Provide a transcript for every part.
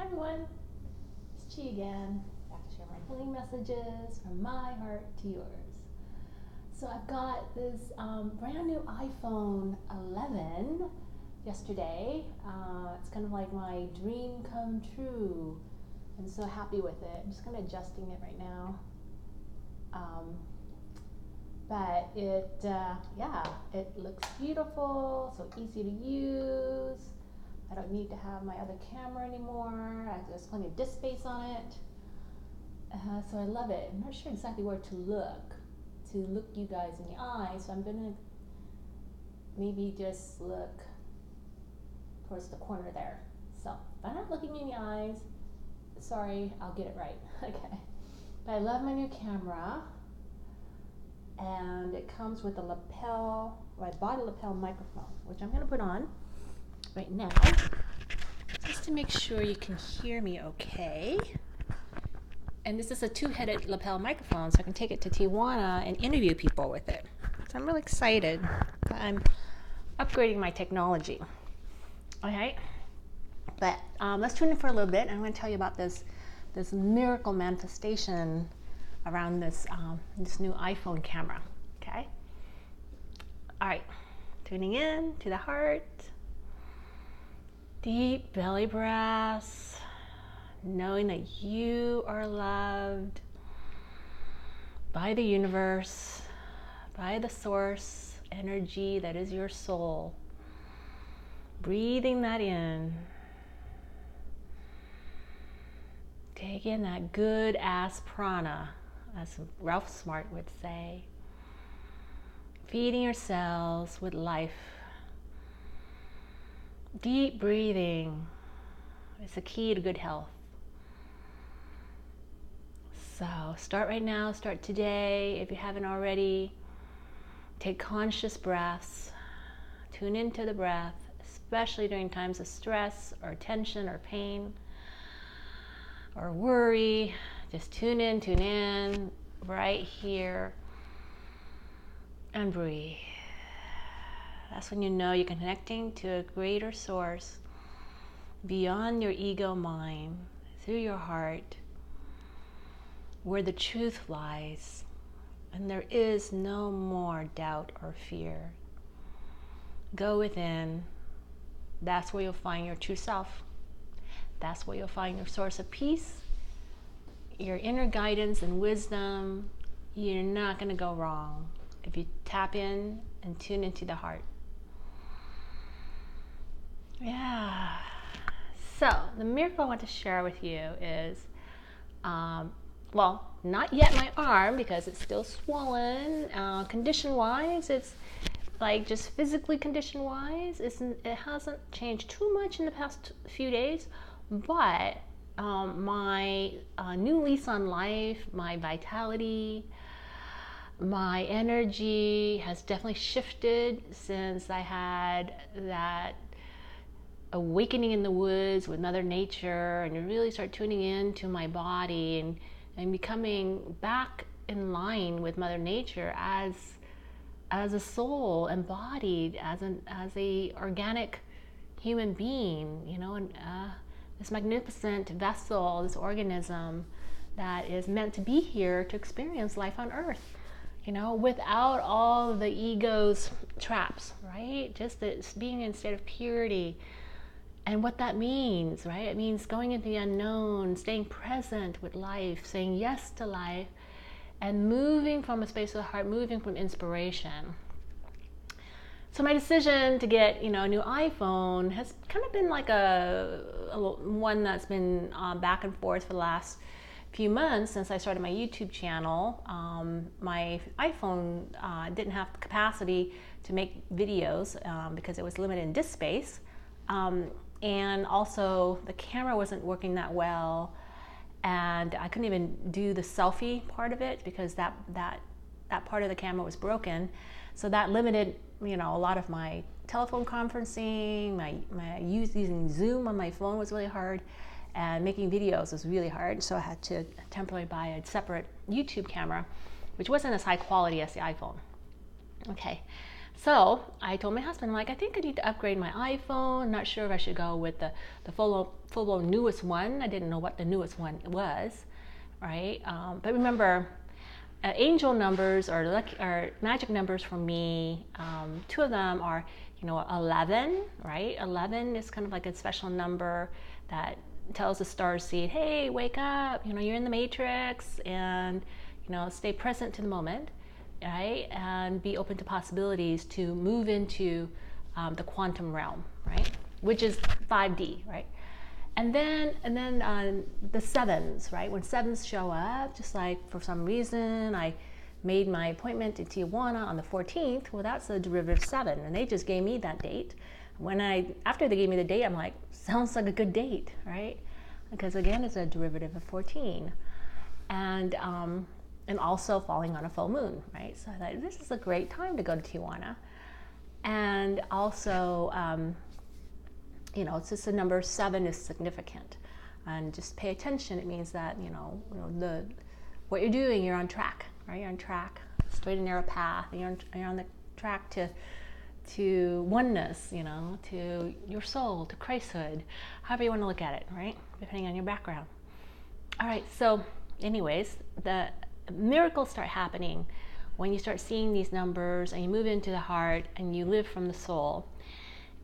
Hi everyone, it's Chi again, back to share my healing messages from my heart to yours. So I've got this brand new iPhone 11 yesterday. It's kind of like my dream come true. I'm so happy with it. I'm just kind of adjusting it right now. But it looks beautiful, so easy to use. I don't need to have my other camera anymore. There's plenty of disk space on it. So I love it. I'm not sure exactly where to look you guys in the eyes. So I'm gonna maybe just look towards the corner there. So if I'm not looking you in the eyes, sorry, I'll get it right. Okay. But I love my new camera. And it comes with a lapel, or I bought a lapel microphone, which I'm gonna put on right now, just to make sure you can hear me okay. And this is a two-headed lapel microphone, so I can take it to Tijuana and interview people with it. So I'm really excited. I'm upgrading my technology. All right, but let's tune in for a little bit. I'm going to tell you about this miracle manifestation around this new iPhone camera. Okay. All right, tuning in to the heart. Deep belly breaths, knowing that you are loved by the universe, by the source energy that is your soul. Breathing that in. Take in that good ass prana, as Ralph Smart would say. Feeding your cells with life. Deep breathing is the key to good health. So start right now, start today. If you haven't already, take conscious breaths. Tune into the breath, especially during times of stress or tension or pain or worry. Just tune in right here and breathe. That's when you know you're connecting to a greater source beyond your ego mind, through your heart, where the truth lies, and there is no more doubt or fear. Go within. That's where you'll find your true self. That's where you'll find your source of peace, your inner guidance and wisdom. You're not going to go wrong if you tap in and tune into the heart. Yeah. So the miracle I want to share with you is, well, not yet my arm because it's still swollen. Condition-wise, it's like just physically condition-wise, it hasn't changed too much in the past few days, but my new lease on life, my vitality, my energy has definitely shifted since I had that awakening in the woods with Mother Nature, and you really start tuning in to my body and becoming back in line with Mother Nature as a soul embodied as a organic human being, you know, and this magnificent vessel, this organism that is meant to be here to experience life on Earth, you know, without all the ego's traps, right? Just this being in a state of purity. And what that means, right? It means going into the unknown, staying present with life, saying yes to life, and moving from a space of the heart, moving from inspiration. So my decision to get, a new iPhone has kind of been like a one that's been back and forth for the last few months since I started my YouTube channel. My iPhone didn't have the capacity to make videos because it was limited in disk space. And also the camera wasn't working that well, and I couldn't even do the selfie part of it because that part of the camera was broken. So that limited, a lot of my telephone conferencing, my using Zoom on my phone was really hard, and making videos was really hard. So I had to temporarily buy a separate YouTube camera, which wasn't as high quality as the iPhone. Okay, So I told my husband, I'm like, I think I need to upgrade my iPhone. Not sure if I should go with the full newest one. I didn't know what the newest one was, right? But remember, angel numbers or magic numbers for me. Two of them are, 11, right? 11 is kind of like a special number that tells the star seed, hey, wake up, you're in the matrix, and stay present to the moment, right? And be open to possibilities to move into the quantum realm, right? Which is 5D, right? And then the sevens, right? When sevens show up, just like for some reason I made my appointment in Tijuana on the 14th, well, that's a derivative 7, and they just gave me that date. After they gave me the date, I'm like, sounds like a good date, right? Because again, it's a derivative of 14. And also falling on a full moon, right? So I thought, this is a great time to go to Tijuana. And also, it's just the number 7 is significant. And just pay attention. It means that, what you're doing, you're on track, right? You're on track, straight and narrow path. And you're on the track to oneness, to your soul, to Christhood, however you want to look at it, right? Depending on your background. All right, so anyways, the miracles start happening when you start seeing these numbers and you move into the heart and you live from the soul.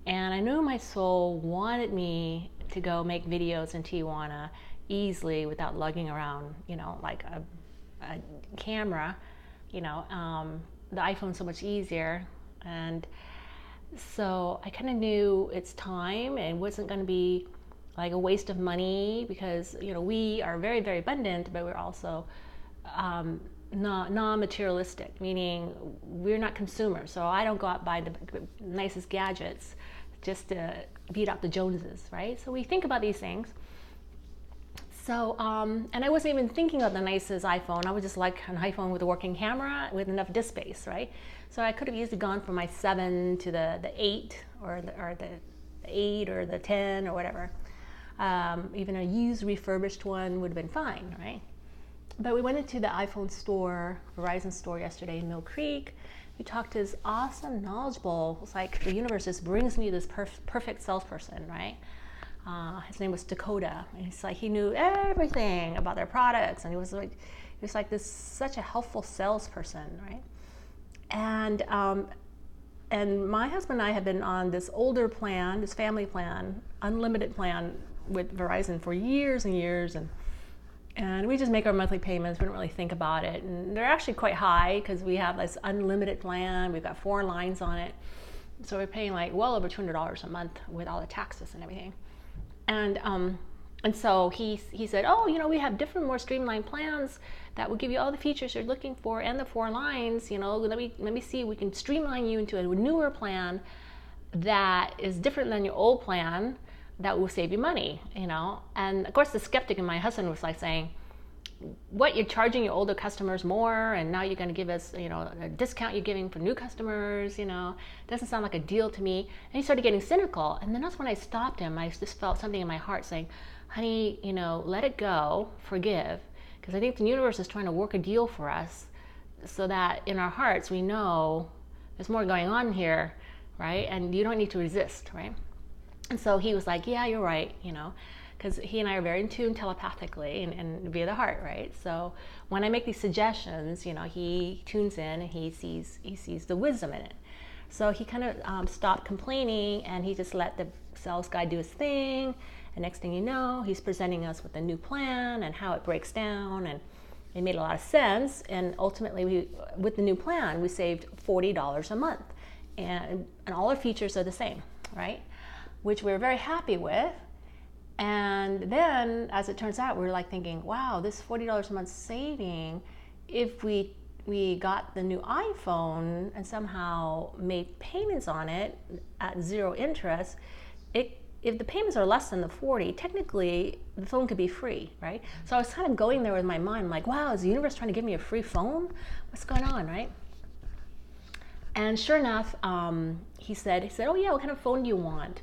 And I knew my soul wanted me to go make videos in Tijuana easily without lugging around, like a camera, the iPhone's so much easier. And so I kind of knew it's time, and it wasn't going to be like a waste of money, because we are very, very abundant, but we're also non-materialistic, meaning we're not consumers. So I don't go out and buy the nicest gadgets just to beat out the Joneses, right? So we think about these things. So, and I wasn't even thinking of the nicest iPhone. I was just like an iPhone with a working camera with enough disk space, right? So I could have easily gone from my 7 to the 8 or the 8 or the 10 or whatever. Even a used refurbished one would have been fine, right? But we went into the iPhone store, Verizon store yesterday in Mill Creek. We talked to this awesome, knowledgeable, it's like the universe just brings me this perfect salesperson, right? His name was Dakota, and he's like, he knew everything about their products, and he was like this, such a helpful salesperson, right? And my husband and I have been on this older plan, this family plan, unlimited plan with Verizon for years and years, and we just make our monthly payments. We don't really think about it, and they're actually quite high because we have this unlimited plan. We've got 4 lines on it, so we're paying like well over $200 a month with all the taxes and everything. And so he said, oh, we have different, more streamlined plans that will give you all the features you're looking for and the 4 lines. Let me see if we can streamline you into a newer plan that is different than your old plan that will save you money. And of course, the skeptic in my husband was like saying, what, you're charging your older customers more, and now you're going to give us, a discount you're giving for new customers, doesn't sound like a deal to me. And he started getting cynical. And then that's when I stopped him. I just felt something in my heart saying, honey, let it go, forgive. Because I think the universe is trying to work a deal for us so that in our hearts we know there's more going on here, right? And you don't need to resist, right? And so he was like, yeah, you're right, because he and I are very in tune telepathically and via the heart, right? So when I make these suggestions, he tunes in and he sees the wisdom in it. So he kind of stopped complaining, and he just let the sales guy do his thing. And next thing you know, he's presenting us with a new plan and how it breaks down, and it made a lot of sense. And ultimately, with the new plan, we saved $40 a month, and all our features are the same, right? Which we're very happy with. And then, as it turns out, we're like thinking, wow, this $40 a month saving, if we got the new iPhone and somehow made payments on it at 0 interest, if the payments are less than the 40, technically the phone could be free, right? So I was kind of going there with my mind, I'm like, wow, is the universe trying to give me a free phone? What's going on, right? And sure enough, he said, oh yeah, what kind of phone do you want?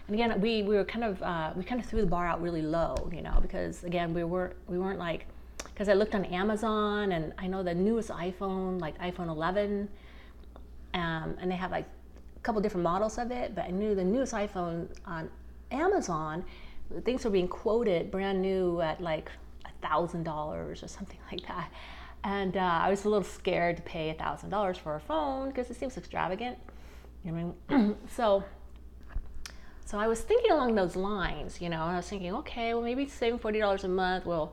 And again, we kind of threw the bar out really low, because again, we weren't like, because I looked on Amazon, and I know the newest iPhone, like iPhone 11, and they have like a couple different models of it, but I knew the newest iPhone on Amazon, things were being quoted brand new at like $1,000 or something like that. And I was a little scared to pay $1,000 for a phone because it seems extravagant. You know what I mean? So I was thinking along those lines, you know, and I was thinking, okay, well, maybe saving $40 a month will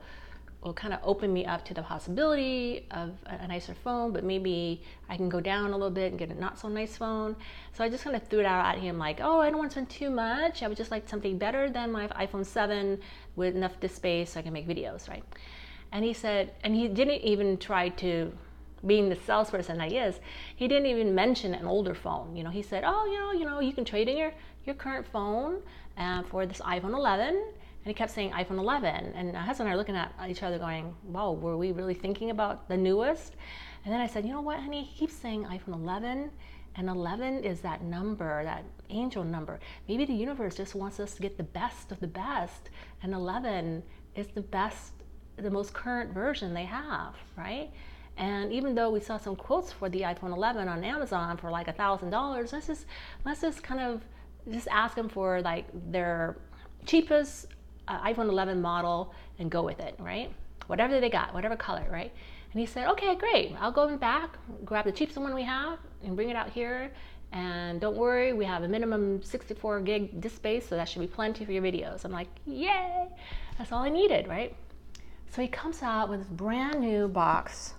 kind of open me up to the possibility of a nicer phone, but maybe I can go down a little bit and get a not so nice phone. So I just kind of threw it out at him like, oh, I don't want to spend too much. I would just like something better than my iPhone 7 with enough disk space so I can make videos, right? And he said, and he didn't even try to, being the salesperson that he is, he didn't even mention an older phone. You know, he said, oh, you can trade in your current phone for this iPhone 11. And he kept saying iPhone 11. And my husband and I are looking at each other going, wow, were we really thinking about the newest? And then I said, you know what, honey, he keeps saying iPhone 11. And 11 is that number, that angel number. Maybe the universe just wants us to get the best of the best. And 11 is the best, the most current version they have, right? And even though we saw some quotes for the iPhone 11 on Amazon for like $1,000, let's just kind of just ask them for like their cheapest iPhone 11 model and go with it, right? Whatever they got, whatever color, right? And he said, okay, great. I'll go back, grab the cheapest one we have and bring it out here. And don't worry, we have a minimum 64 gig disk space, so that should be plenty for your videos. I'm like, yay, that's all I needed, right? So he comes out with this brand new box,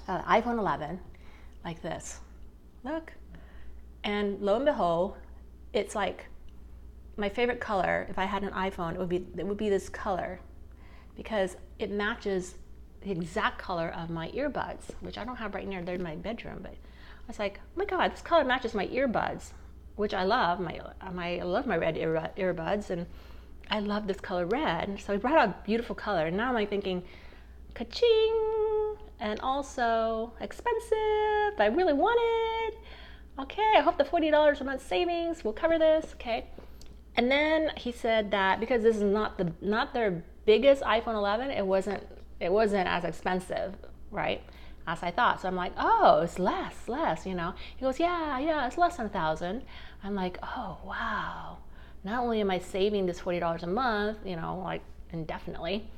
iPhone 11, like this. Look. And lo and behold, it's like my favorite color. If I had an iPhone, it would be this color because it matches the exact color of my earbuds, which I don't have right near there in my bedroom. But I was like, oh my God, this color matches my earbuds, which I love. I love my red earbuds, and I love this color red. So he brought out a beautiful color. And now I'm like thinking, ka-ching, and also expensive, but I really want it. Okay, I hope the $40 a month savings will cover this, okay? And then he said that because this is not their biggest iPhone 11, it wasn't as expensive, right, as I thought. So I'm like, oh, it's less, you know. He goes, yeah, it's less than 1,000. I'm like, oh, wow. Not only am I saving this $40 a month, you know, like indefinitely,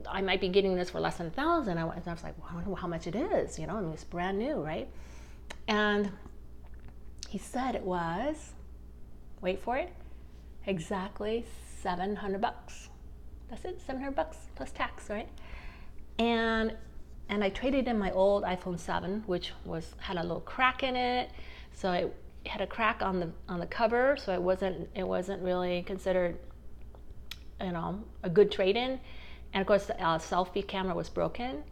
I might be getting this for less than 1,000. I was like, well, I wonder how much it is, you know. I mean, it's brand new, right? And he said it was, wait for it, exactly $700. That's it, $700 plus tax, right? And I traded in my old iPhone 7, which had a little crack in it, so it had a crack on the cover, so it wasn't really considered, you know, a good trade-in. And of course, the selfie camera was broken.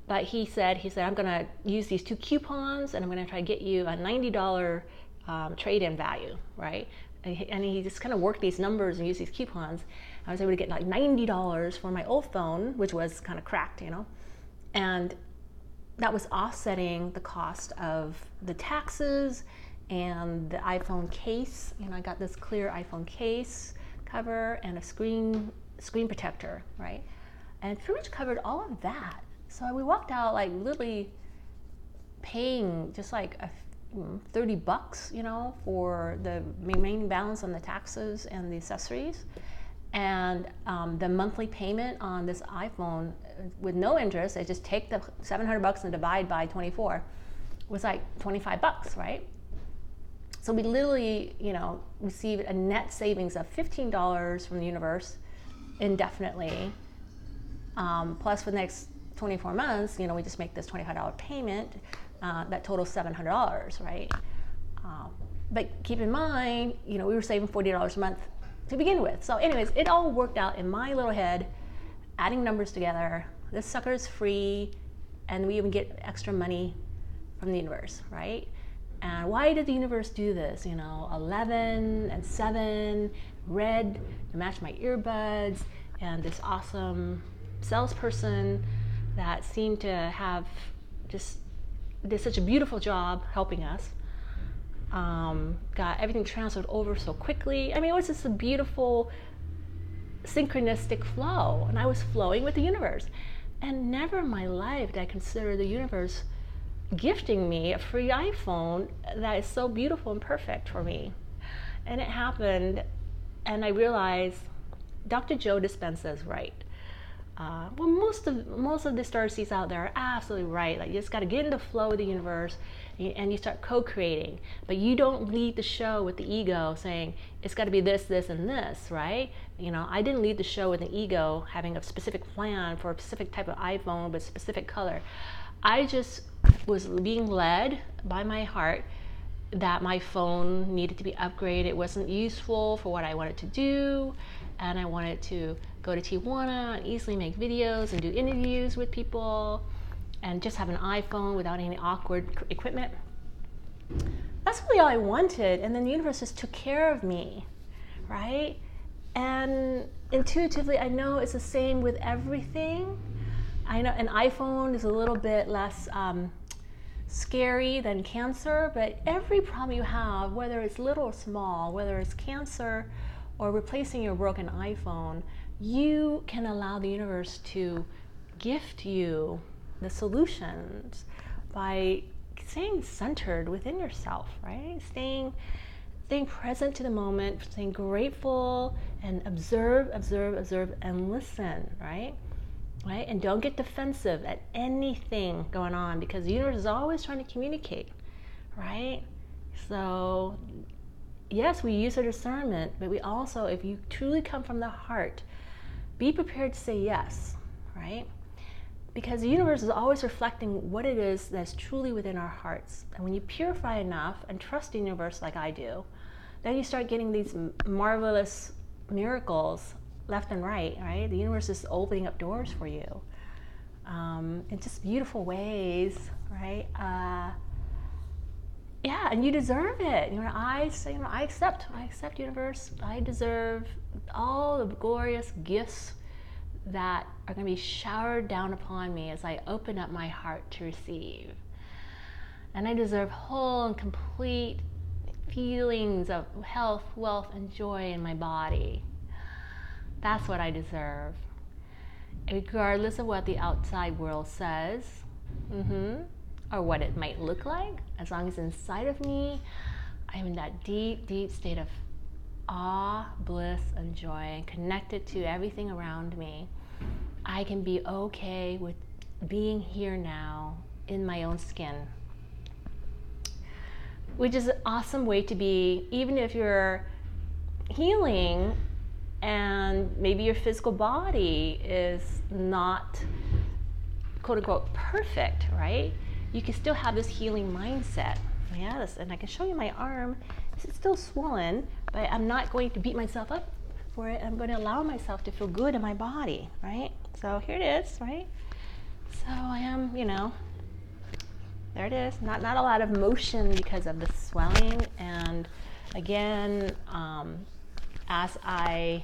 But he said, I'm gonna use these 2 coupons, and I'm gonna try to get you a $90 trade-in value, right? And he just kind of worked these numbers and used these coupons. I was able to get like $90 for my old phone, which was kind of cracked, you know, and that was offsetting the cost of the taxes and the iPhone case. You know, I got this clear iPhone case cover and a screen protector, right? And pretty much covered all of that. So we walked out like literally paying just like $30, you know, for the remaining balance on the taxes and the accessories. And the monthly payment on this iPhone with no interest, I just take the $700 and divide by 24, was like $25, right? So we literally, you know, received a net savings of $15 from the universe indefinitely. Plus for the next 24 months, you know, we just make this $25 payment that totals $700, right? But keep in mind, you know, we were saving $40 a month to begin with. So anyways, it all worked out in my little head, adding numbers together. This sucker is free, and we even get extra money from the universe, right? And why did the universe do this? You know, 11 and 7, red to match my earbuds, and this awesome salesperson that seemed to have just did such a beautiful job helping us. Got everything transferred over so quickly. I mean, it was just a beautiful synchronistic flow, and I was flowing with the universe. And never in my life did I consider the universe gifting me a free iPhone that is so beautiful and perfect for me. And it happened, and I realized Dr. Joe Despenza is right. Well, most of the starseeds out there are absolutely right. Like, you just got to get in the flow of the universe, and you start co-creating. But you don't lead the show with the ego saying it's got to be this, this, and this, right? I didn't lead the show with an ego having a specific plan for a specific type of iPhone with a specific color. I just was being led by my heart that my phone needed to be upgraded. It wasn't useful for what I wanted to do, and I wanted to go to Tijuana and easily make videos and do interviews with people and just have an iPhone without any awkward equipment. That's really all I wanted, and then the universe just took care of me, right? And intuitively, I know it's the same with everything. I know an iPhone is a little bit less scary than cancer, but every problem you have, whether it's little or small, whether it's cancer or replacing your broken iPhone, you can allow the universe to gift you the solutions by staying centered within yourself, right? Staying present to the moment, staying grateful, and observe, and listen, right? Right? And don't get defensive at anything going on, because the universe is always trying to communicate, right? So yes, we use our discernment, but we also, if you truly come from the heart, be prepared to say yes, right? Because the universe is always reflecting what it is that's truly within our hearts. And when you purify enough and trust the universe like I do, then you start getting these marvelous miracles left and right, right? The universe is opening up doors for you in just beautiful ways, right? Yeah, and you deserve it. I accept universe. I deserve all the glorious gifts that are going to be showered down upon me as I open up my heart to receive. And I deserve whole and complete feelings of health, wealth, and joy in my body. That's what I deserve, regardless of what the outside world says, or what it might look like. As long as inside of me, I'm in that deep, deep state of awe, bliss, and joy, and connected to everything around me, I can be okay with being here now in my own skin, which is an awesome way to be, even if you're healing and maybe your physical body is not, quote unquote, perfect, right? You can still have this healing mindset. Yes, and I can show you my arm. It's still swollen, but I'm not going to beat myself up for it. I'm going to allow myself to feel good in my body, right? So here it is, right? So I am, there it is. Not a lot of motion because of the swelling. And again, that's why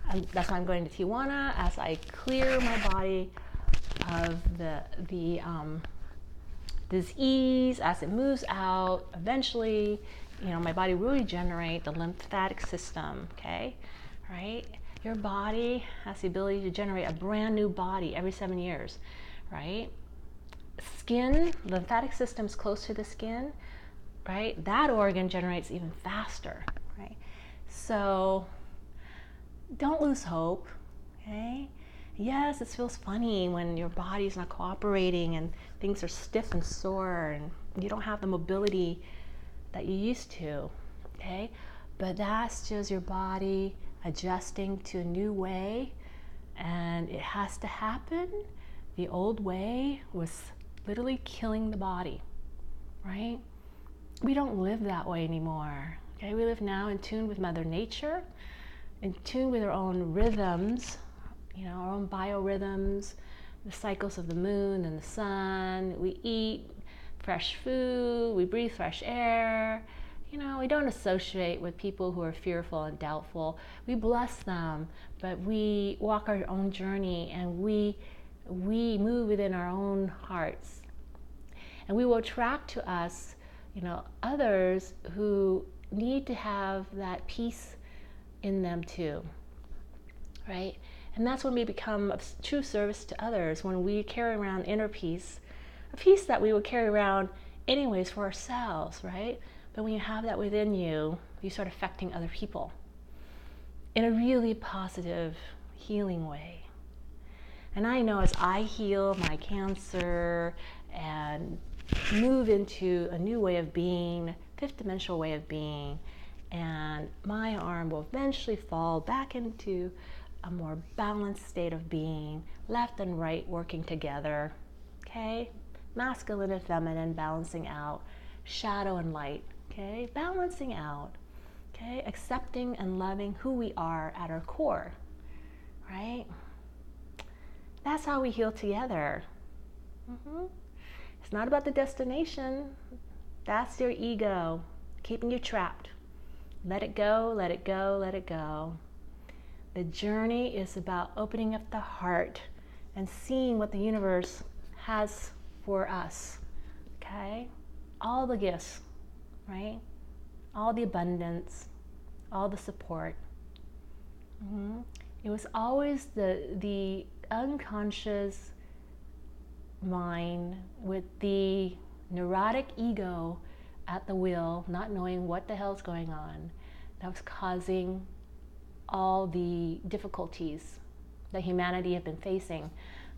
I'm going to Tijuana, as I clear my body of the disease, as it moves out, eventually, my body will regenerate the lymphatic system, okay? Right? Your body has the ability to generate a brand new body every 7 years, right? Skin, lymphatic system is close to the skin, right? That organ generates even faster, right? So don't lose hope, okay? Yes, it feels funny when your body's not cooperating and things are stiff and sore and you don't have the mobility that you used to, okay? But that's just your body adjusting to a new way, and it has to happen. The old way was literally killing the body, right? We don't live that way anymore, okay? We live now in tune with Mother Nature, in tune with our own rhythms, our own biorhythms, the cycles of the moon and the sun. We eat fresh food, we breathe fresh air. We don't associate with people who are fearful and doubtful. We bless them, but we walk our own journey, and we move within our own hearts. And we will attract to us, others who need to have that peace in them too, right? And that's when we become of true service to others, when we carry around inner peace, a piece that we would carry around anyways for ourselves, right? But when you have that within you, you start affecting other people in a really positive, healing way. And I know as I heal my cancer and move into a new way of being, fifth dimensional way of being, and my arm will eventually fall back into a more balanced state of being, left and right working together, okay? Masculine and feminine balancing out, shadow and light, okay? Balancing out, okay? Accepting and loving who we are at our core, right? That's how we heal together. It's not about the destination. That's your ego keeping you trapped. Let it go, let it go, let it go. The journey is about opening up the heart and seeing what the universe has for us, okay? All the gifts, right? All the abundance, all the support. It was always the unconscious mind with the neurotic ego at the wheel, not knowing what the hell's going on, that was causing all the difficulties that humanity have been facing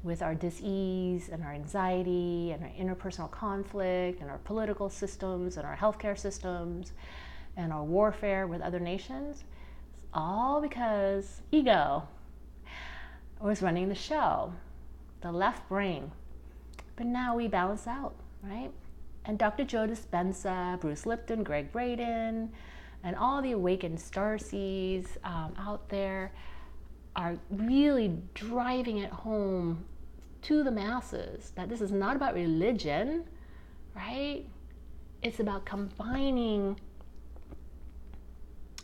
with our dis-ease and our anxiety and our interpersonal conflict and our political systems and our healthcare systems and our warfare with other nations. It's all because ego was running the show, the left brain. But now we balance out, right? And Dr. Joe Despenza, Bruce Lipton, Greg Braden, and all the awakened starseeds out there are really driving it home to the masses that this is not about religion, right? It's about combining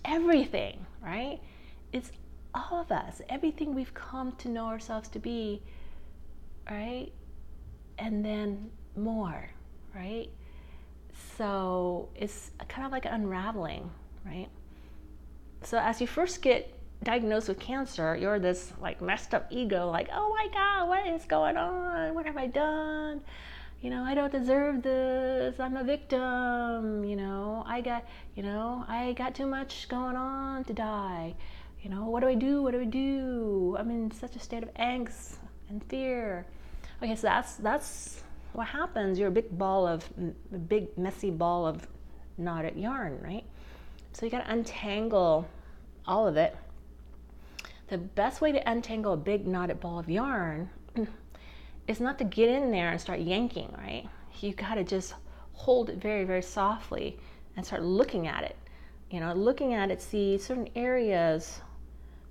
everything, right? It's all of us, everything we've come to know ourselves to be, right? And then more, right? So it's kind of like unraveling, right? So as you first get diagnosed with cancer, you're this like messed up ego, like, oh my God, what is going on? What have I done? You know, I don't deserve this. I'm a victim. I got too much going on to die. What do I do? What do I do? I'm in such a state of angst and fear. Okay, so that's what happens. You're a big messy ball of knotted yarn, right? So you got to untangle all of it. The best way to untangle a big knotted ball of yarn is not to get in there and start yanking, right? You got to just hold it very, very softly and start looking at it. See certain areas,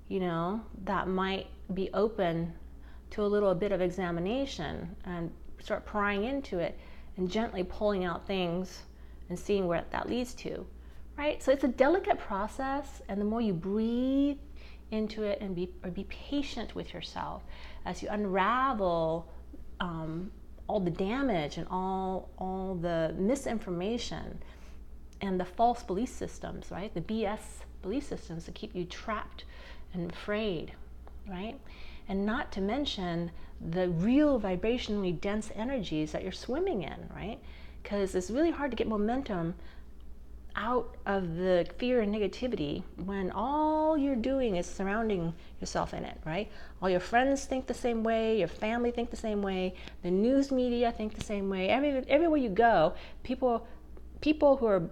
that might be open to a little bit of examination, and start prying into it and gently pulling out things and seeing where that leads to, right? So it's a delicate process, and the more you breathe into it and be patient with yourself as you unravel all the damage and all the misinformation and the false belief systems, right? The BS belief systems that keep you trapped and afraid, right? And not to mention the real vibrationally dense energies that you're swimming in, right? Because it's really hard to get momentum out of the fear and negativity when all you're doing is surrounding yourself in it, right? All your friends think the same way, your family think the same way, the news media think the same way. Everywhere you go, people who are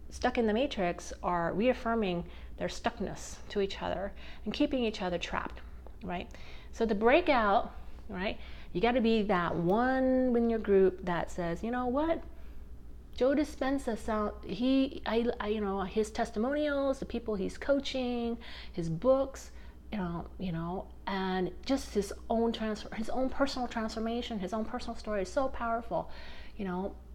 stuck in the matrix are reaffirming their stuckness to each other and keeping each other trapped, right? So to break out, right, you got to be that one in your group that says, you know what, Joe Despenza, his testimonials, the people he's coaching, his books, and just his own personal transformation, his own personal story is so powerful.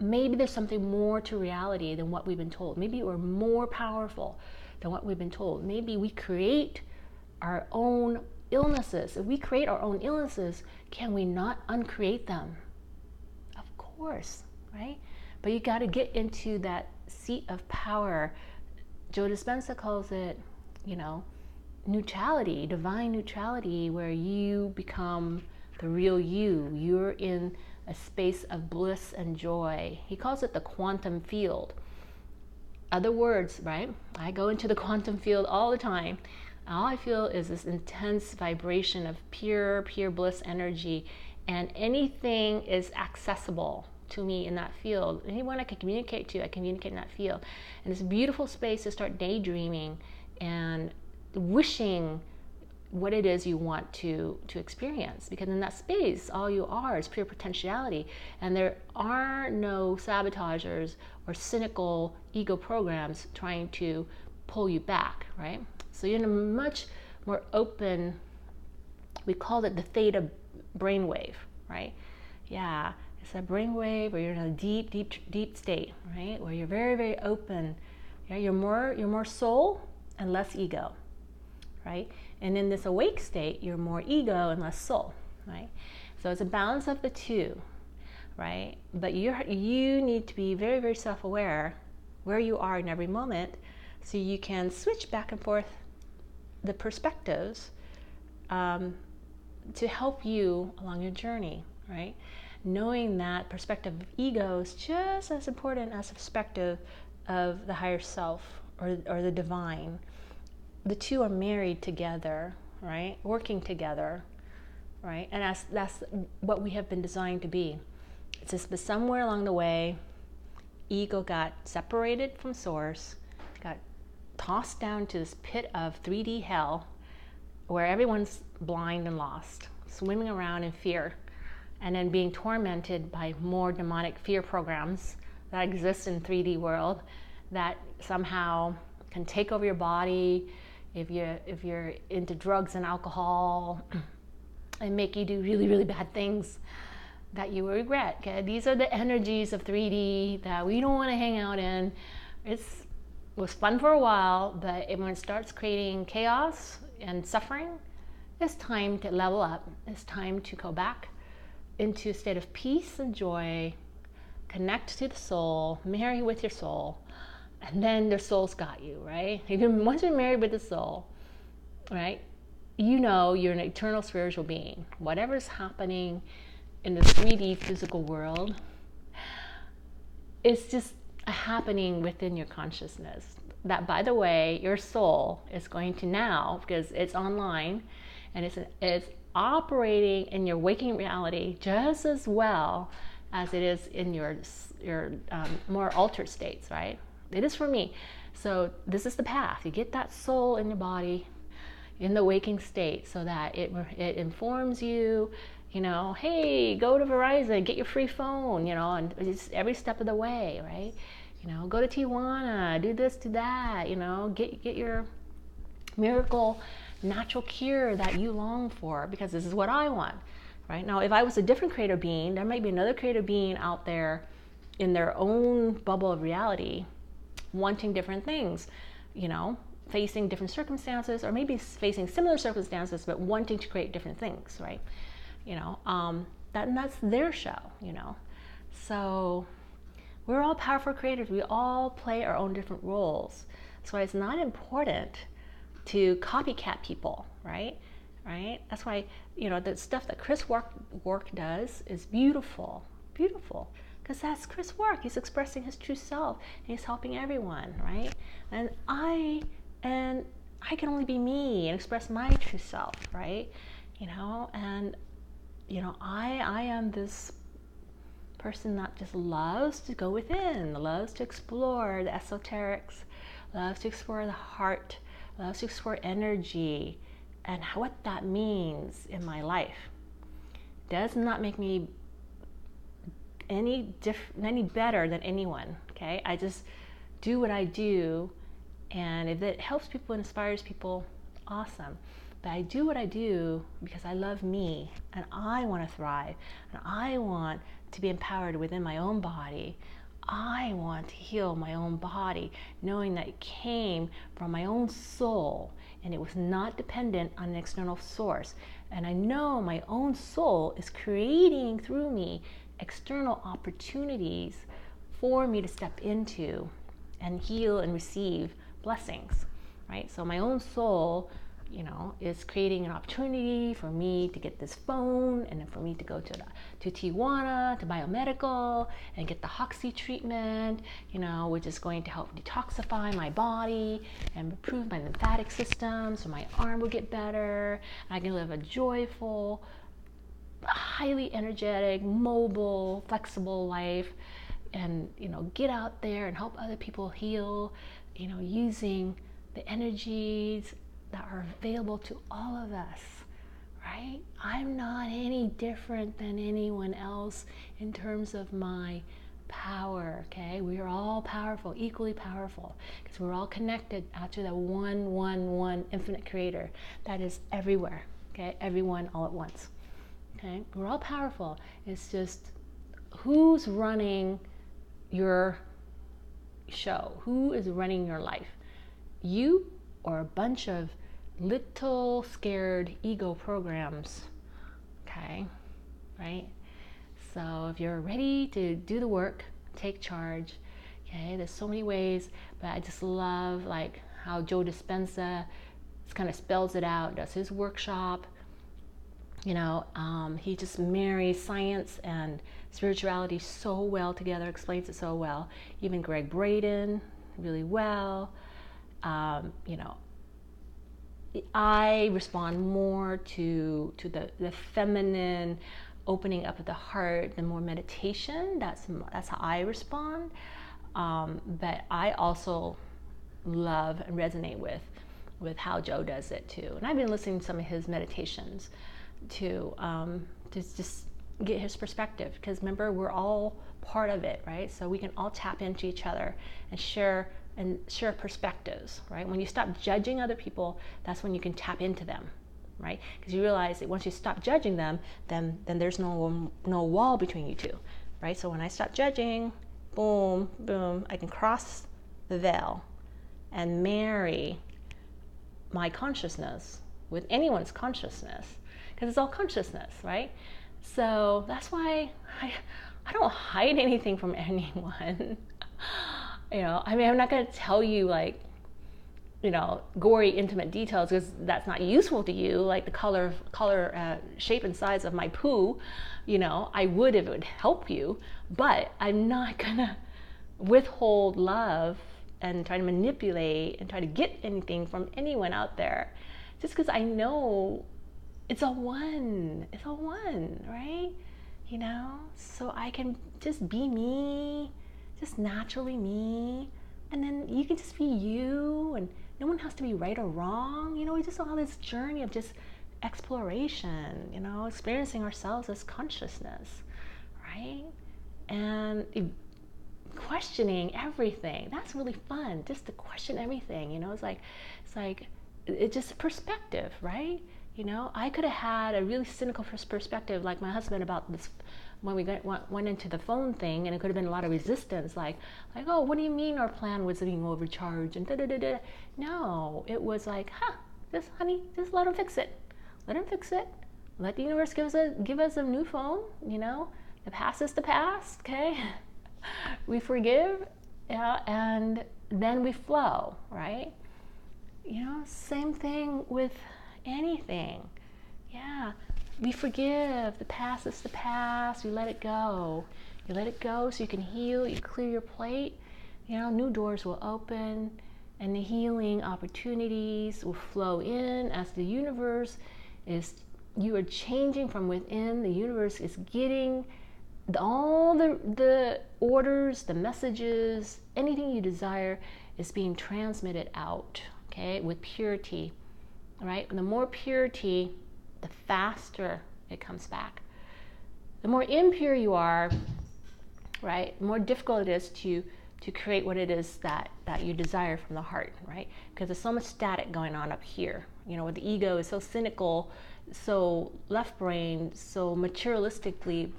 Maybe there's something more to reality than what we've been told. Maybe we're more powerful than what we've been told. Maybe we create our own illnesses. If we create our own illnesses, can we not uncreate them? Of course, right? But you got to get into that seat of power. Joe Despenza calls it, neutrality, divine neutrality, where you become the real you. You're in a space of bliss and joy. He calls it the quantum field. Other words, right? I go into the quantum field all the time. All I feel is this intense vibration of pure bliss energy, and anything is accessible to me in that field. Anyone I can communicate to, I communicate in that field. And it's a beautiful space to start daydreaming and wishing what it is you want to experience, because in that space all you are is pure potentiality, and there are no sabotagers or cynical ego programs trying to pull you back, right? So you're in a much more open, we call it the theta brainwave, right? Yeah, it's a brainwave where you're in a deep state, right? Where you're very open. Yeah, you're more soul and less ego, right? And in this awake state, you're more ego and less soul, right? So it's a balance of the two, right? But you need to be very self-aware where you are in every moment, so you can switch back and forth the perspectives to help you along your journey, right? Knowing that perspective of ego is just as important as the perspective of the higher self or the divine. The two are married together, right? Working together, right? And that's what we have been designed to be. It's just, but somewhere along the way, ego got separated from source, got tossed down to this pit of 3D hell, where everyone's blind and lost, swimming around in fear, and then being tormented by more demonic fear programs that exist in 3D world that somehow can take over your body if you're into drugs and alcohol and make you do really bad things that you will regret. Okay, these are the energies of 3D that we don't want to hang out in. It was fun for a while, but when it starts creating chaos and suffering, it's time to level up. It's time to go back into a state of peace and joy, connect to the soul, marry with your soul, and then the soul's got you, right? Once you're married with the soul, right, you know you're an eternal spiritual being. Whatever's happening in the 3D physical world, it's just happening within your consciousness. That, by the way, your soul is going to now, because it's online, and it's operating in your waking reality just as well as it is in your more altered states, right? It is for me. So this is the path. You get that soul in your body in the waking state, so that it informs you, you know, hey, go to Verizon, get your free phone, you know, and it's every step of the way, right? You know, go to Tijuana, do this, do that, you know, get your miracle natural cure that you long for, because this is what I want, right? Now, if I was a different creative being, there might be another creative being out there in their own bubble of reality, wanting different things, you know, facing different circumstances, or maybe facing similar circumstances, but wanting to create different things, right? You know, that's their show, you know. So we're all powerful creators. We all play our own different roles. That's why it's not important to copycat people, right? Right? That's why, you know, the stuff that Chris Work does is beautiful, because that's Chris Work. He's expressing his true self, and he's helping everyone, right? And I can only be me and express my true self, right? You know, and you know, I am this person that just loves to go within, loves to explore the esoterics, loves to explore the heart, loves to explore energy and what that means in my life. Does not make me any better than anyone, okay? I just do what I do, and if it helps people, inspires people, awesome. But I do what I do because I love me, and I want to thrive, and I want to be empowered within my own body. I want to heal my own body, knowing that it came from my own soul, and it was not dependent on an external source. And I know my own soul is creating through me external opportunities for me to step into and heal and receive blessings, right? So my own soul is creating an opportunity for me to get this phone, and then for me to go to Tijuana, to biomedical, and get the Hoxsey treatment, which is going to help detoxify my body and improve my lymphatic system, so my arm will get better. I can live a joyful, highly energetic, mobile, flexible life, and get out there and help other people heal, using the energies that are available to all of us, right? I'm not any different than anyone else in terms of my power, okay? We are all powerful, equally powerful, because we're all connected out to the one infinite creator that is everywhere, okay? Everyone all at once, okay? We're all powerful. It's just who's running your show? Who is running your life? You or a bunch of little scared ego programs, okay, right? So if you're ready to do the work, take charge, okay, there's so many ways, but I just love like how Joe Despenza kind of spells it out, does his workshop, he just marries science and spirituality so well together, explains it so well. Even Greg Braden, really well. I respond more to the feminine opening up of the heart, the more meditation. That's how I respond. But I also love and resonate with how Joe does it too. And I've been listening to some of his meditations to just get his perspective, because remember, we're all part of it, right? So we can all tap into each other and share perspectives, right? When you stop judging other people, that's when you can tap into them, right? Because you realize that once you stop judging them, then there's no wall between you two, right? So when I stop judging, boom, boom, I can cross the veil and marry my consciousness with anyone's consciousness, because it's all consciousness, right? So that's why I don't hide anything from anyone. I'm not going to tell you like, gory, intimate details, because that's not useful to you, like the color, shape, and size of my poo. I would if it would help you, but I'm not going to withhold love and try to manipulate and try to get anything from anyone out there, just because I know it's a one, right? So I can just be me, just naturally me, and then you can just be you, and no one has to be right or wrong. We just on this journey of just exploration, experiencing ourselves as consciousness, right? And questioning everything. That's really fun, just to question everything. It's just perspective, right? I could have had a really cynical perspective, like my husband, about this when we went into the phone thing, and it could have been a lot of resistance, like, oh, what do you mean our plan was being overcharged and da-da-da-da. No, it was like, honey, just let him fix it. Let the universe give us a new phone. The past is the past, okay? We forgive, and then we flow, right? Same thing with anything. Yeah, we forgive. The past is the past. You let it go. So you can heal. You clear your plate. New doors will open, and the healing opportunities will flow in as the universe is. You are changing from within. The universe is getting all the orders, the messages, anything you desire is being transmitted out. Okay, with purity. Right? And the more purity, the faster it comes back. The more impure you are, right, the more difficult it is to create what it is that you desire from the heart, right? Because there's so much static going on up here. Where the ego is so cynical, so left brain, so materialistically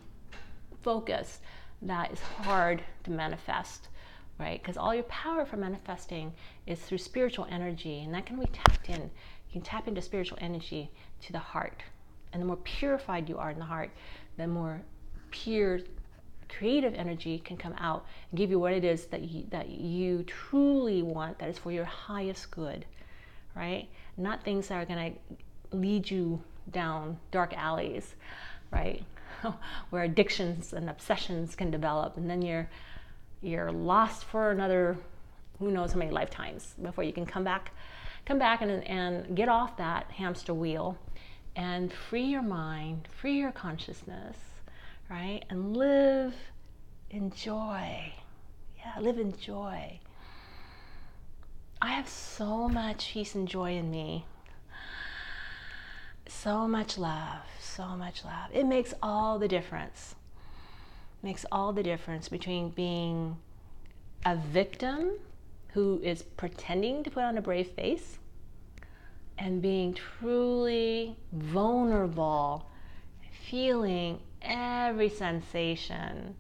focused, that it's hard to manifest, right? Because all your power for manifesting is through spiritual energy, and that can be tapped in. You can tap into spiritual energy to the heart. And the more purified you are in the heart, the more pure creative energy can come out and give you what it is that you truly want, that is for your highest good, right? Not things that are going to lead you down dark alleys, right? Where addictions and obsessions can develop, and then you're lost for another who knows how many lifetimes before you can come back and get off that hamster wheel and free your mind, free your consciousness, right? And live in joy. Yeah, live in joy. I have so much peace and joy in me. So much love, so much love. It makes all the difference. It makes all the difference between being a victim who is pretending to put on a brave face and being truly vulnerable, feeling every sensation,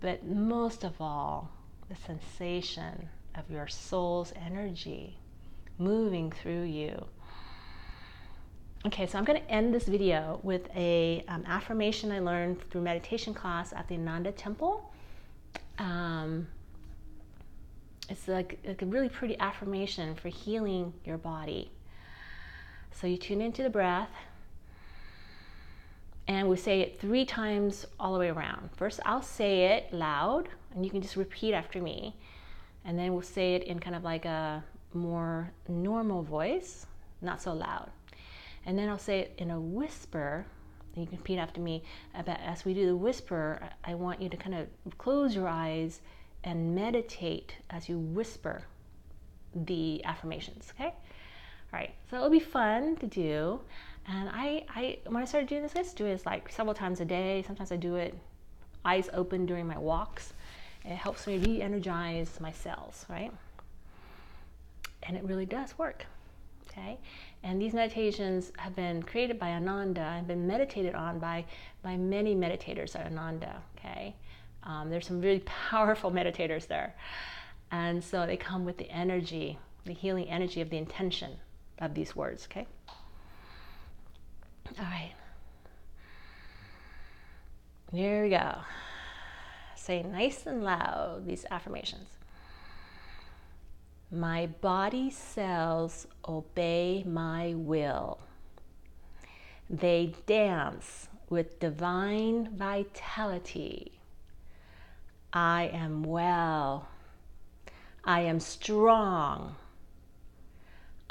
but most of all, the sensation of your soul's energy moving through you. Okay, so I'm going to end this video with a affirmation I learned through meditation class at the Ananda Temple. It's like a really pretty affirmation for healing your body. So you tune into the breath, and we say it 3 times all the way around. First, I'll say it loud, and you can just repeat after me. And then we'll say it in kind of like a more normal voice, not so loud. And then I'll say it in a whisper, and you can repeat after me. But as we do the whisper, I want you to kind of close your eyes and meditate as you whisper the affirmations, okay? All right, so it'll be fun to do. And I when I started doing this, I used to do it like several times a day. Sometimes I do it eyes open during my walks. It helps me re-energize my cells, right? And it really does work, okay? And these meditations have been created by Ananda and been meditated on by many meditators at Ananda, okay? There's some really powerful meditators there. And so they come with the energy, the healing energy of the intention of these words, okay? All right. Here we go. Say nice and loud these affirmations. My body cells obey my will. They dance with divine vitality. I am well. I am strong.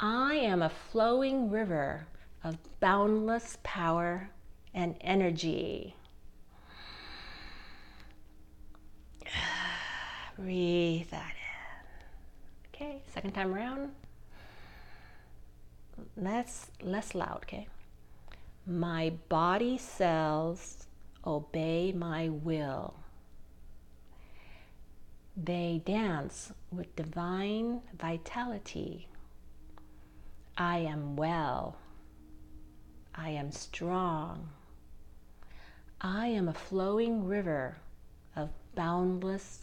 I am a flowing river of boundless power and energy. Breathe that in. Okay, second time around. That's less loud, okay? My body cells obey my will. They dance with divine vitality. I am well. I am strong. I am a flowing river of boundless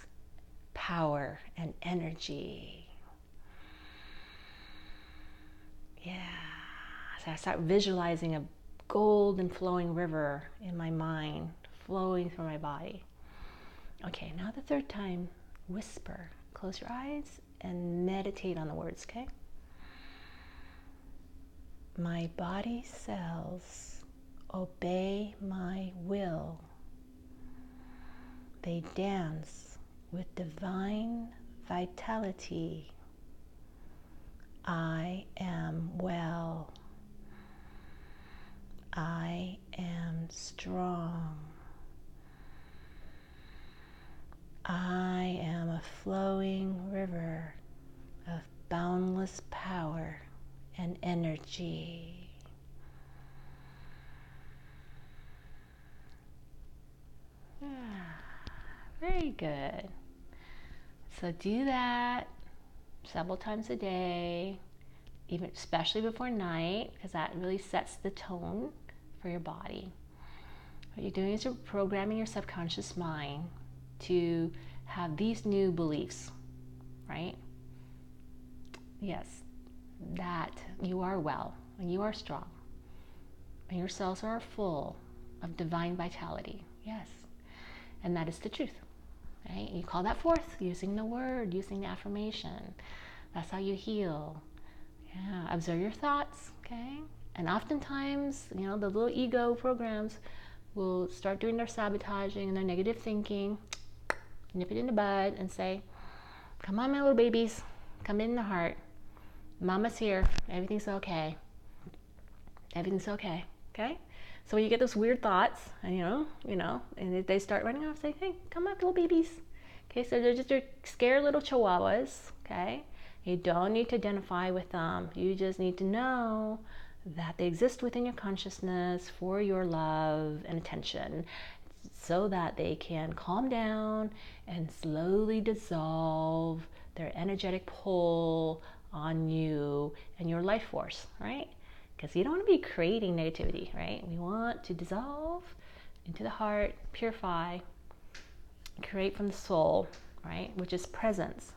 power and energy. Yeah. So I start visualizing a golden flowing river in my mind, flowing through my body. Okay, now the third time, whisper. Close your eyes and meditate on the words, okay? My body cells obey my will. They dance with divine vitality. I am well. I am strong. I am a flowing river of boundless power and energy. Very good. So do that several times a day, even especially before night, because that really sets the tone for your body. What you're doing is you're programming your subconscious mind to have these new beliefs, right? Yes, that you are well and you are strong and your cells are full of divine vitality. Yes, and that is the truth, right? You call that forth using the word, using the affirmation. That's how you heal. Yeah, observe your thoughts, okay? And oftentimes, you know, the little ego programs will start doing their sabotaging and their negative thinking, nip it in the bud and say, come on, my little babies, come in the heart. Mama's here. Everything's okay. Everything's okay. Okay? So when you get those weird thoughts, and and if they start running off, say, hey, come on, little babies. Okay, so they're just your scared little chihuahuas. Okay? You don't need to identify with them. You just need to know that they exist within your consciousness for your love and attention, so that they can calm down and slowly dissolve their energetic pull on you and your life force, right? Because you don't want to be creating negativity, right? We want to dissolve into the heart, purify, create from the soul, right? Which is presence.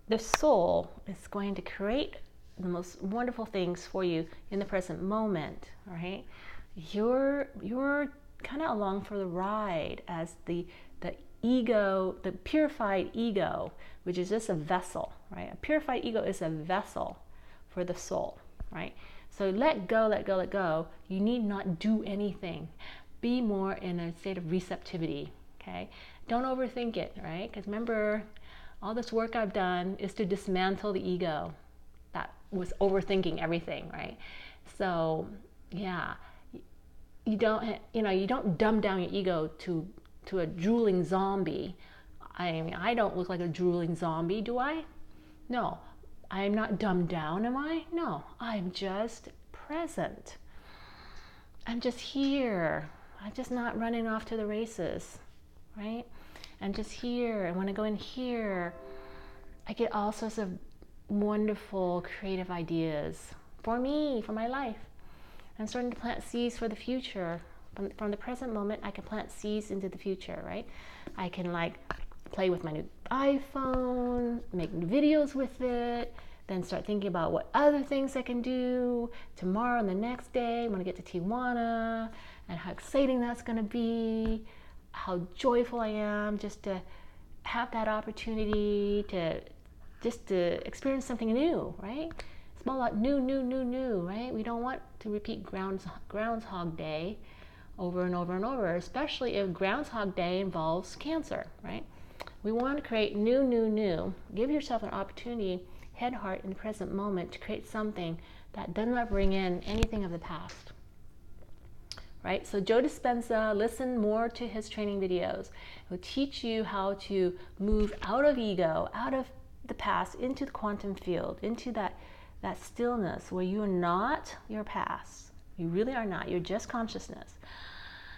The soul is going to create the most wonderful things for you in the present moment, right? You're kind of along for the ride as the ego, the purified ego, which is just a vessel, right? A purified ego is a vessel for the soul, right? So let go, let go, let go. You need not do anything. Be more in a state of receptivity, okay? Don't overthink it, right? Because remember, all this work I've done is to dismantle the ego that was overthinking everything, right? So, yeah, you don't dumb down your ego to a drooling zombie. I mean, I don't look like a drooling zombie, do I? No. I'm not dumbed down, am I? No, I'm just present. I'm just here. I'm just not running off to the races, right? I'm just here. And when I go in here, I get all sorts of wonderful creative ideas for me, for my life. I'm starting to plant seeds for the future. From the present moment, I can plant seeds into the future, right? I can play with my new iPhone, make videos with it, then start thinking about what other things I can do tomorrow and the next day when I get to Tijuana, and how exciting that's going to be, how joyful I am just to have that opportunity to experience something new, right? It's all about new, right? We don't want to repeat Groundhog Day over and over and over, especially if Groundhog Day involves cancer, right? We want to create new. Give yourself an opportunity, head, heart, in the present moment, to create something that does not bring in anything of the past, right? So Joe Despenza, listen more to his training videos. It will teach you how to move out of ego, out of the past, into the quantum field, into that stillness where you are not your past. You really are not. You're just consciousness.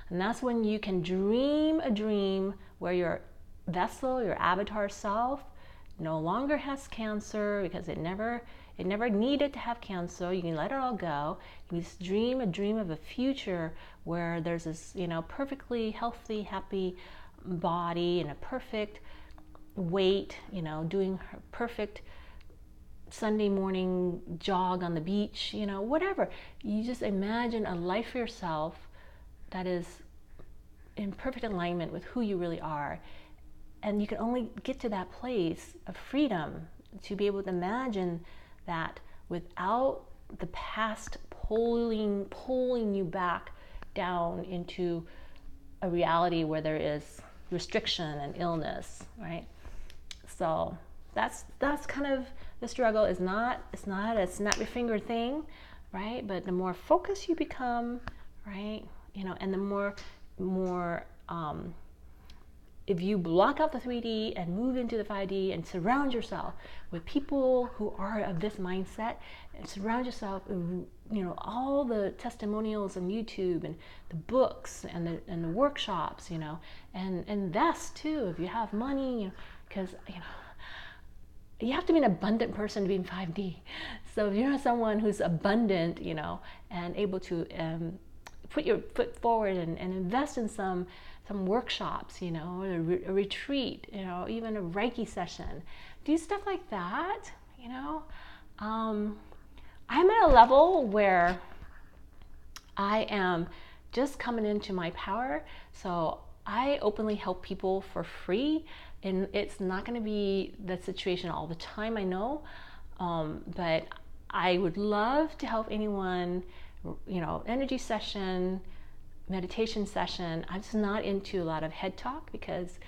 And that's when you can dream a dream where your vessel, your avatar self, no longer has cancer, because it never needed to have cancer. You can let it all go. You just dream a dream of a future where there's this, perfectly healthy, happy body and a perfect weight, doing her perfect Sunday morning jog on the beach, whatever. You just imagine a life for yourself that is in perfect alignment with who you really are. And you can only get to that place of freedom to be able to imagine that without the past pulling you back down into a reality where there is restriction and illness, right? So that's kind of the struggle. It's not a snap your finger thing, right? But the more focused you become, right, and the more if you block out the 3D and move into the 5D and surround yourself with people who are of this mindset, and surround yourself with, all the testimonials on YouTube and the books and the workshops, and invest too if you have money, because you have to be an abundant person to be in 5D. So if you're someone who's abundant, and able to put your foot forward and invest in some workshops, a retreat, even a Reiki session, do stuff like that. I'm at a level where I am just coming into my power, so I openly help people for free, and it's not going to be the situation all the time, I know, but I would love to help anyone, energy session, meditation session. I'm just not into a lot of head talk because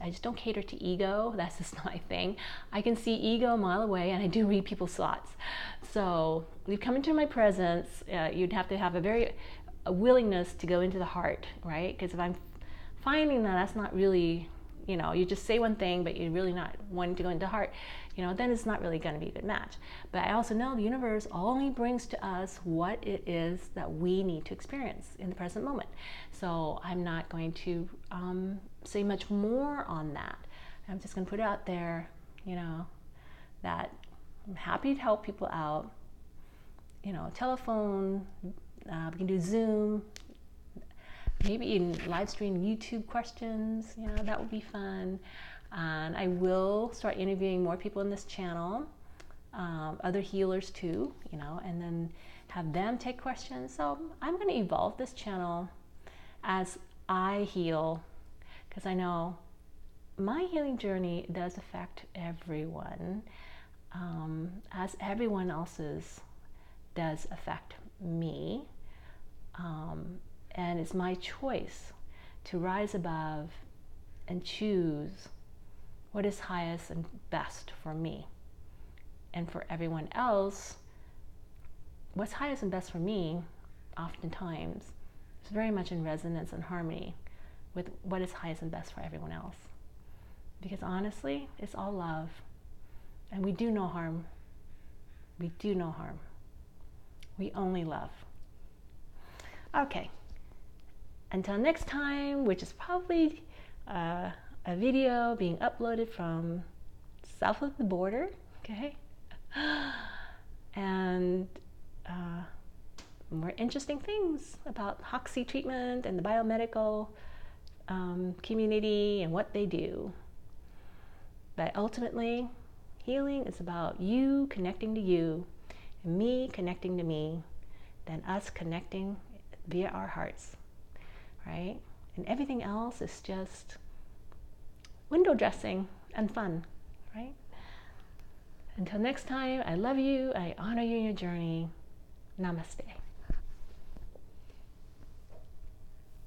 I just don't cater to ego. That's just not my thing. I can see ego a mile away, and I do read people's thoughts. So you come into my presence, you'd have to have a willingness to go into the heart, right? Because if I'm finding that that's not really, you just say one thing, but you're really not wanting to go into the heart, then it's not really going to be a good match. But I also know the universe only brings to us what it is that we need to experience in the present moment. So I'm not going to say much more on that. I'm just going to put it out there, that I'm happy to help people out. Telephone, we can do Zoom, maybe even live stream YouTube questions, that would be fun. And I will start interviewing more people in this channel, other healers too, and then have them take questions. So I'm going to evolve this channel as I heal, because I know my healing journey does affect everyone, as everyone else's does affect me. And it's my choice to rise above and choose what is highest and best for me. And for everyone else, what's highest and best for me, oftentimes, is very much in resonance and harmony with what is highest and best for everyone else. Because honestly, it's all love. And we do no harm. We do no harm. We only love. Okay. Until next time, which is probably a video being uploaded from south of the border, okay? And more interesting things about Hoxsey treatment and the biomedical community and what they do. But ultimately, healing is about you connecting to you, and me connecting to me, then us connecting via our hearts. Right? And everything else is just window dressing and fun, right? Until next time, I love you. I honor you in your journey. Namaste.